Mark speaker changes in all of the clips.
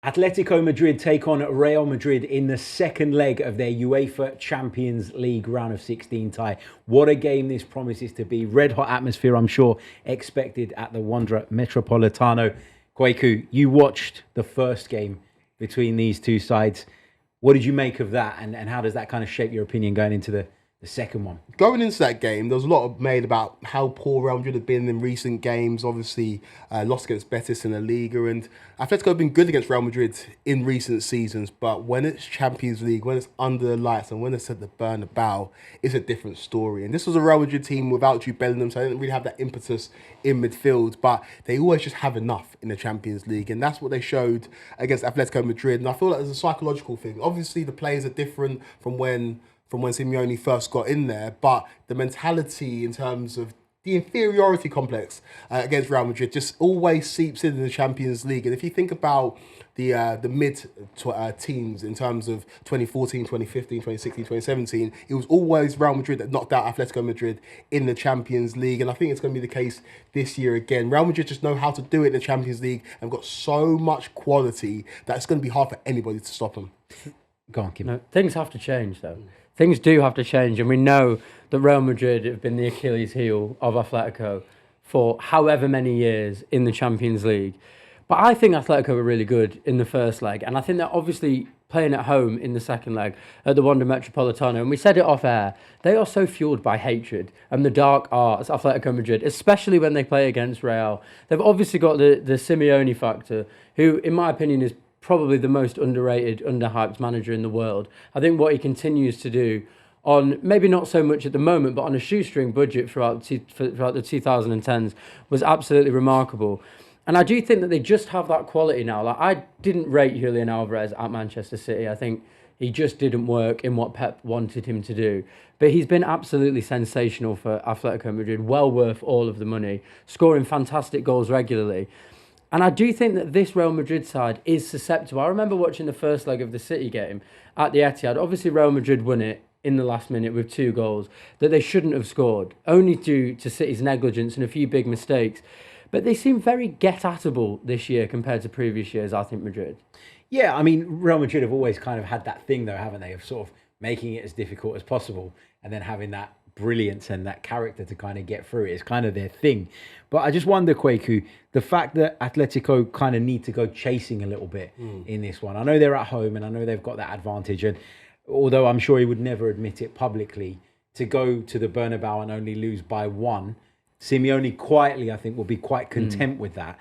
Speaker 1: Atletico Madrid take on Real Madrid in the second leg of their UEFA Champions League round of 16 tie. What a game this promises to be. Red hot atmosphere, I'm sure, expected at the Wanda Metropolitano. Kweku, you watched the first game between these two sides. What did you make of that, and how does that kind of shape your opinion going into the second one?
Speaker 2: Going into that game, there was a lot made about how poor Real Madrid had been in recent games. Obviously, lost against Betis in the Liga, and Atletico have been good against Real Madrid in recent seasons. But when it's Champions League, when it's under the lights, and when it's at the Bernabeu, it's a different story. And this was a Real Madrid team without Jude Bellingham, so they didn't really have that impetus in midfield. But they always just have enough in the Champions League, and that's what they showed against Atletico Madrid. And I feel like there's a psychological thing. Obviously, the players are different from when Simeone first got in there, but the mentality in terms of the inferiority complex against Real Madrid just always seeps in the Champions League. And if you think about the mid teams in terms of 2014, 2015, 2016, 2017, it was always Real Madrid that knocked out Atletico Madrid in the Champions League. And I think it's going to be the case this year again. Real Madrid just know how to do it in the Champions League and got so much quality that it's going to be hard for anybody to stop them.
Speaker 1: Go on, Kim.
Speaker 3: No, things have to change, though. Things do have to change, and we know that Real Madrid have been the Achilles heel of Atletico for however many years in the Champions League. But I think Atletico were really good in the first leg, and I think they're obviously playing at home in the second leg at the Wanda Metropolitano. And we said it off air, they are so fueled by hatred and the dark arts, Atletico Madrid, especially when they play against Real. They've obviously got the Simeone factor, who, in my opinion, is probably the most underrated, underhyped manager in the world. I think what he continues to do on, maybe not so much at the moment, but on a shoestring budget throughout the 2010s was absolutely remarkable. And I do think that they just have that quality now. Like, I didn't rate Julian Alvarez at Manchester City. I think he just didn't work in what Pep wanted him to do. But he's been absolutely sensational for Atletico Madrid, well worth all of the money, scoring fantastic goals regularly. And I do think that this Real Madrid side is susceptible. I remember watching the first leg of the City game at the Etihad. Obviously, Real Madrid won it in the last minute with 2 goals that they shouldn't have scored, only due to City's negligence and a few big mistakes. But they seem very get-atable this year compared to previous years, I think, Madrid.
Speaker 1: Yeah, I mean, Real Madrid have always kind of had that thing, though, haven't they, of sort of making it as difficult as possible and then having that brilliance and that character to kind of get through it. It's kind of their thing. But I just wonder, Kweku, the fact that Atletico kind of need to go chasing a little bit in this one. I know they're at home and I know they've got that advantage. And although I'm sure he would never admit it publicly, to go to the Bernabeu and only lose by 1, Simeone quietly, I think, will be quite content with that.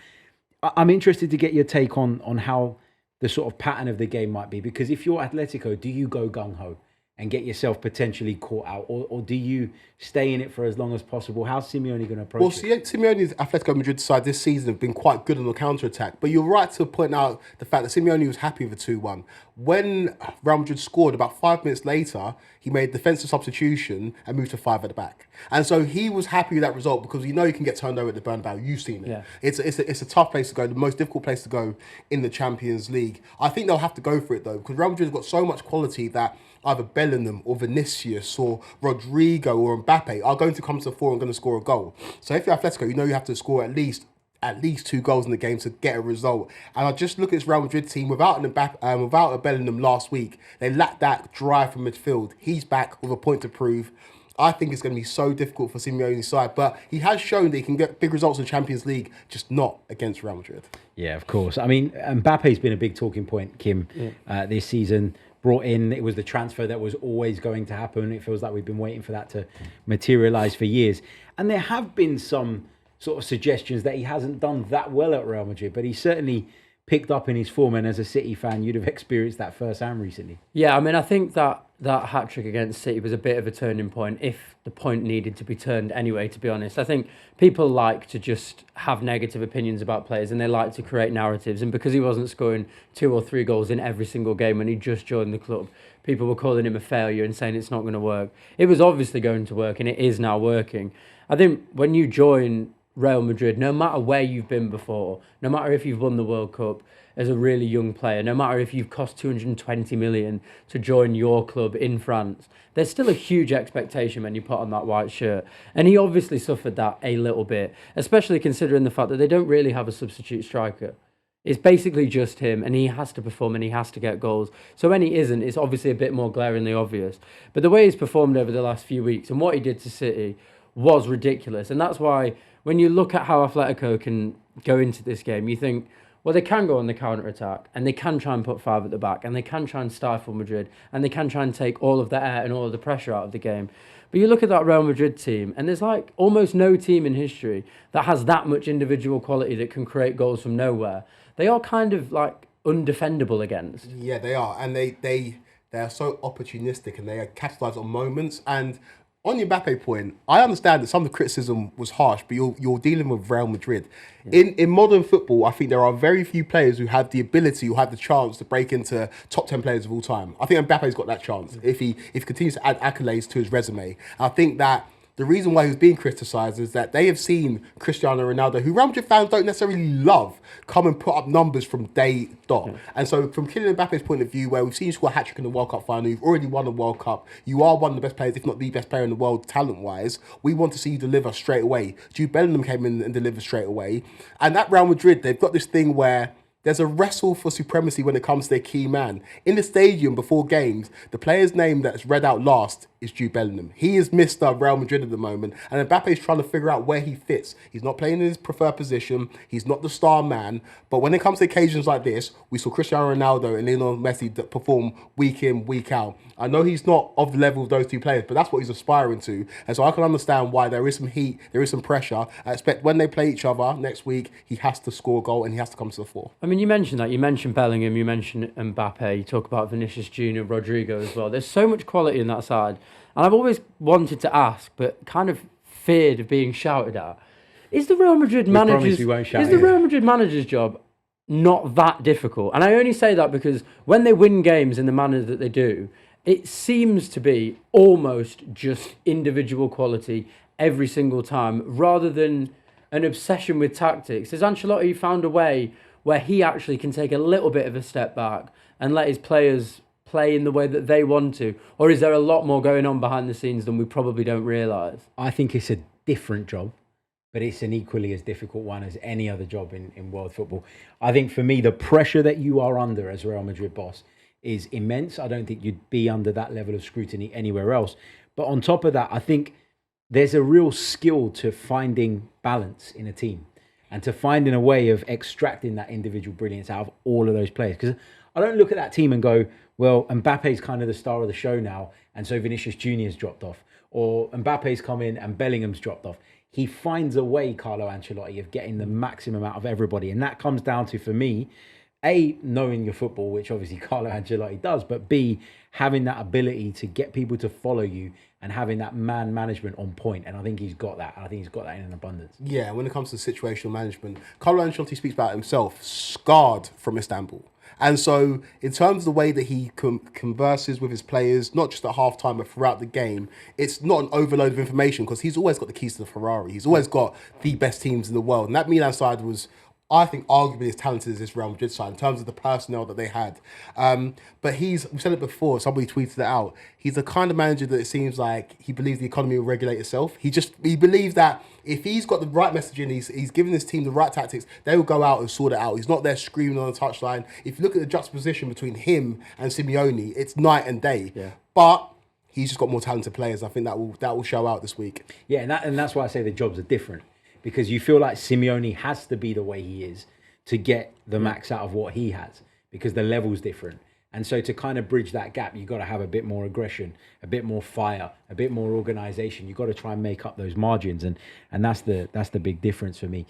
Speaker 1: I'm interested to get your take on how the sort of pattern of the game might be. Because if you're Atletico, do you go gung-ho and get yourself potentially caught out? Or do you stay in it for as long as possible? How's Simeone going to approach it?
Speaker 2: Well, Simeone's Atletico Madrid side this season have been quite good on the counter-attack. But you're right to point out the fact that Simeone was happy with the 2-1. When Real Madrid scored, about 5 minutes later, he made a defensive substitution and moved to 5 at the back. And so he was happy with that result because you know you can get turned over at the Bernabeu. You've seen it. Yeah. It's a tough place to go, the most difficult place to go in the Champions League. I think they'll have to go for it, though, because Real Madrid have got so much quality that either Bellingham or Vinicius or Rodrigo or Mbappe are going to come to the fore and going to score a goal. So if you're Atletico, you know you have to score at least 2 goals in the game to get a result. And I just look at this Real Madrid team without without a Bellingham last week. They lacked that drive from midfield. He's back with a point to prove. I think it's going to be so difficult for Simeone's side, but he has shown that he can get big results in the Champions League, just not against Real Madrid.
Speaker 1: Yeah, of course. I mean, Mbappe's been a big talking point, Kim, this season. Brought in, it was the transfer that was always going to happen. It feels like we've been waiting for that to materialise for years. And there have been some sort of suggestions that he hasn't done that well at Real Madrid, but he certainly picked up in his form. And as a City fan, you'd have experienced that firsthand recently.
Speaker 3: Yeah, I mean, I think that hat-trick against City was a bit of a turning point, if the point needed to be turned anyway, to be honest. I think people like to just have negative opinions about players and they like to create narratives. And because he wasn't scoring 2 or 3 goals in every single game when he just joined the club, people were calling him a failure and saying it's not going to work. It was obviously going to work and it is now working. I think when you join Real Madrid, no matter where you've been before, no matter if you've won the World Cup as a really young player, no matter if you've cost 220 million to join your club in France, there's still a huge expectation when you put on that white shirt. And he obviously suffered that a little bit, especially considering the fact that they don't really have a substitute striker. It's basically just him, and he has to perform and he has to get goals. So when he isn't, it's obviously a bit more glaringly obvious. But the way he's performed over the last few weeks and what he did to City was ridiculous. And that's why when you look at how Atletico can go into this game, you think, well, they can go on the counter-attack and they can try and put five at the back and they can try and stifle Madrid and they can try and take all of the air and all of the pressure out of the game. But you look at that Real Madrid team and there's like almost no team in history that has that much individual quality that can create goals from nowhere. They are kind of like undefendable against.
Speaker 2: Yeah, they are, and they are so opportunistic, and they capitalize on moments. And on your Mbappe point, I understand that some of the criticism was harsh, but you're dealing with Real Madrid. Yeah. In modern football, I think there are very few players who have the ability, who have the chance to break into top 10 players of all time. I think Mbappe's got that chance if he continues to add accolades to his resume. I think that the reason why he was being criticised is that they have seen Cristiano Ronaldo, who Real Madrid fans don't necessarily love, come and put up numbers from day dot. Yeah. And so from Kylian Mbappe's point of view, where we've seen you score a hat-trick in the World Cup final, you've already won the World Cup, you are one of the best players, if not the best player in the world talent-wise, we want to see you deliver straight away. Jude Bellingham came in and delivered straight away. And at Real Madrid, they've got this thing where there's a wrestle for supremacy when it comes to their key man. In the stadium before games, the player's name that's read out last is Jude Bellingham. He is Mr. Real Madrid at the moment, and Mbappe is trying to figure out where he fits. He's not playing in his preferred position. He's not the star man. But when it comes to occasions like this, we saw Cristiano Ronaldo and Lionel Messi that perform week in, week out. I know he's not of the level of those two players, but that's what he's aspiring to. And so I can understand why there is some heat, there is some pressure. I expect when they play each other next week, he has to score a goal and he has to come to the fore.
Speaker 3: I mean, you mentioned that. You mentioned Bellingham, you mentioned Mbappe, you talk about Vinicius Junior, Rodrigo as well. There's so much quality in that side. And I've always wanted to ask, but kind of feared of being shouted at. Is the Real Madrid manager's job not that difficult? And I only say that because when they win games in the manner that they do, it seems to be almost just individual quality every single time, rather than an obsession with tactics. Has Ancelotti found a way where he actually can take a little bit of a step back and let his players play in the way that they want to? Or is there a lot more going on behind the scenes than we probably don't realise?
Speaker 1: I think it's a different job, but it's an equally as difficult one as any other job in world football. I think for me, the pressure that you are under as Real Madrid boss is immense. I don't think you'd be under that level of scrutiny anywhere else. But on top of that, I think there's a real skill to finding balance in a team and to finding a way of extracting that individual brilliance out of all of those players. Because I don't look at that team and go, well, Mbappe's kind of the star of the show now, and so Vinicius Junior's dropped off. Or Mbappe's come in and Bellingham's dropped off. He finds a way, Carlo Ancelotti, of getting the maximum out of everybody. And that comes down to, for me, A, knowing your football, which obviously Carlo Ancelotti does, but B, having that ability to get people to follow you and having that man management on point. And I think he's got that. I think he's got that in an abundance.
Speaker 2: Yeah, when it comes to situational management, Carlo Ancelotti speaks about himself, scarred from Istanbul. And so in terms of the way that he converses with his players, not just at halftime, but throughout the game, it's not an overload of information because he's always got the keys to the Ferrari. He's always got the best teams in the world. And that Milan side was, I think, arguably as talented as this Real Madrid side in terms of the personnel that they had. But we've said it before, somebody tweeted it out, he's the kind of manager that it seems like he believes the economy will regulate itself. He believes that if he's got the right messaging, he's giving his team the right tactics, they will go out and sort it out. He's not there screaming on the touchline. If you look at the juxtaposition between him and Simeone, it's night and day.
Speaker 3: Yeah.
Speaker 2: But he's just got more talented players. I think that will show out this week.
Speaker 1: Yeah, and that's why I say the jobs are different. Because you feel like Simeone has to be the way he is to get the max out of what he has, because the level's different. And so to kind of bridge that gap, you've got to have a bit more aggression, a bit more fire, a bit more organisation. You've got to try and make up those margins. And that's the big difference for me.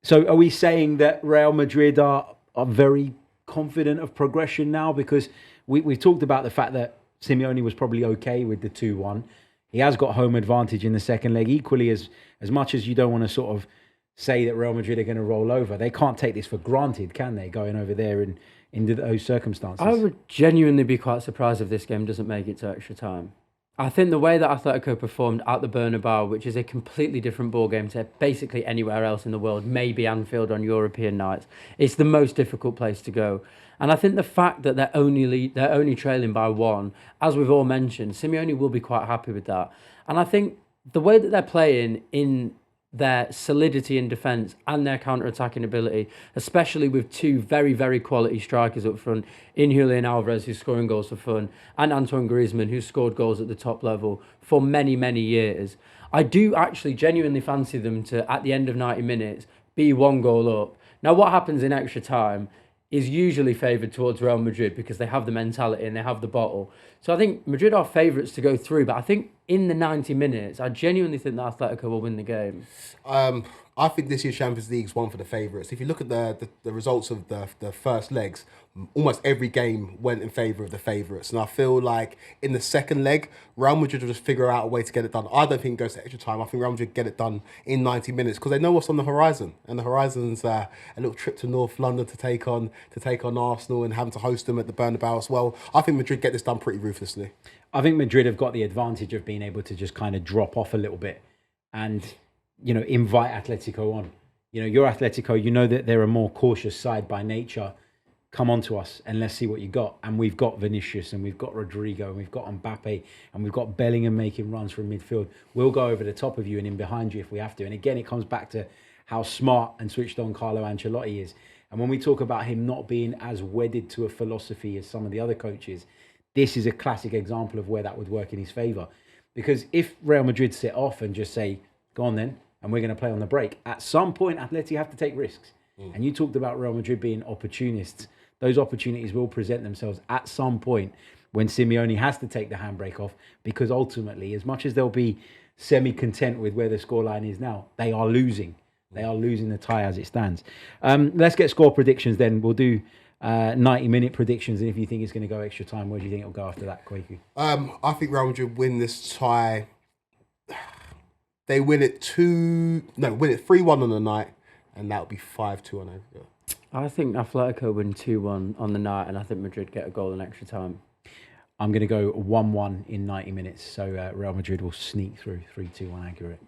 Speaker 1: So are we saying that Real Madrid are very confident of progression now? Because we've talked about the fact that Simeone was probably okay with the 2-1. He has got home advantage in the second leg. Equally, as much as you don't want to sort of say that Real Madrid are going to roll over, they can't take this for granted, can they, going over there in those circumstances?
Speaker 3: I would genuinely be quite surprised if this game doesn't make it to extra time. I think the way that Atletico performed at the Bernabeu, which is a completely different ballgame to basically anywhere else in the world, maybe Anfield on European nights, it's the most difficult place to go. And I think the fact that they're only trailing by 1, as we've all mentioned, Simeone will be quite happy with that. And I think the way that they're playing in their solidity in defence and their counter-attacking ability, especially with two very, very quality strikers up front, in Julian Alvarez, who's scoring goals for fun, and Antoine Griezmann, who's scored goals at the top level for many, many years. I do actually genuinely fancy them to, at the end of 90 minutes, be 1 goal up. Now, what happens in extra time is usually favoured towards Real Madrid because they have the mentality and they have the bottle. So I think Madrid are favourites to go through, but I think in the 90 minutes, I genuinely think that Atletico will win the game.
Speaker 2: I think this year's Champions League is one for the favourites. If you look at the results of the first legs, almost every game went in favour of the favourites. And I feel like in the second leg, Real Madrid will just figure out a way to get it done. I don't think it goes to extra time. I think Real Madrid get it done in 90 minutes because they know what's on the horizon. And the horizon's a little trip to North London to take on Arsenal and having to host them at the Bernabeu as well. I think Madrid get this done pretty ruthlessly.
Speaker 1: I think Madrid have got the advantage of being able to just kind of drop off a little bit and, invite Atletico on. You're Atletico, you know that they're a more cautious side by nature. Come on to us and let's see what you got. And we've got Vinicius and we've got Rodrigo and we've got Mbappe and we've got Bellingham making runs from midfield. We'll go over the top of you and in behind you if we have to. And again, it comes back to how smart and switched on Carlo Ancelotti is. And when we talk about him not being as wedded to a philosophy as some of the other coaches, this is a classic example of where that would work in his favour. Because if Real Madrid sit off and just say, go on then, and we're going to play on the break, at some point, Atleti have to take risks. And you talked about Real Madrid being opportunists. Those opportunities will present themselves at some point when Simeone has to take the handbrake off, because ultimately, as much as they'll be semi-content with where the scoreline is now, they are losing. They are losing the tie as it stands. Let's get score predictions then. We'll do 90-minute predictions, and if you think it's going to go extra time, where do you think it'll go after that, Kweku?
Speaker 2: I think Real Madrid win this tie. They win it 3-1 on the night, and that'll be 5-2 on aggregate.
Speaker 3: I think Atletico win 2-1 on the night, and I think Madrid get a goal in extra time.
Speaker 1: I'm going to go 1-1 in 90 minutes, so Real Madrid will sneak through 3-2 on aggregate.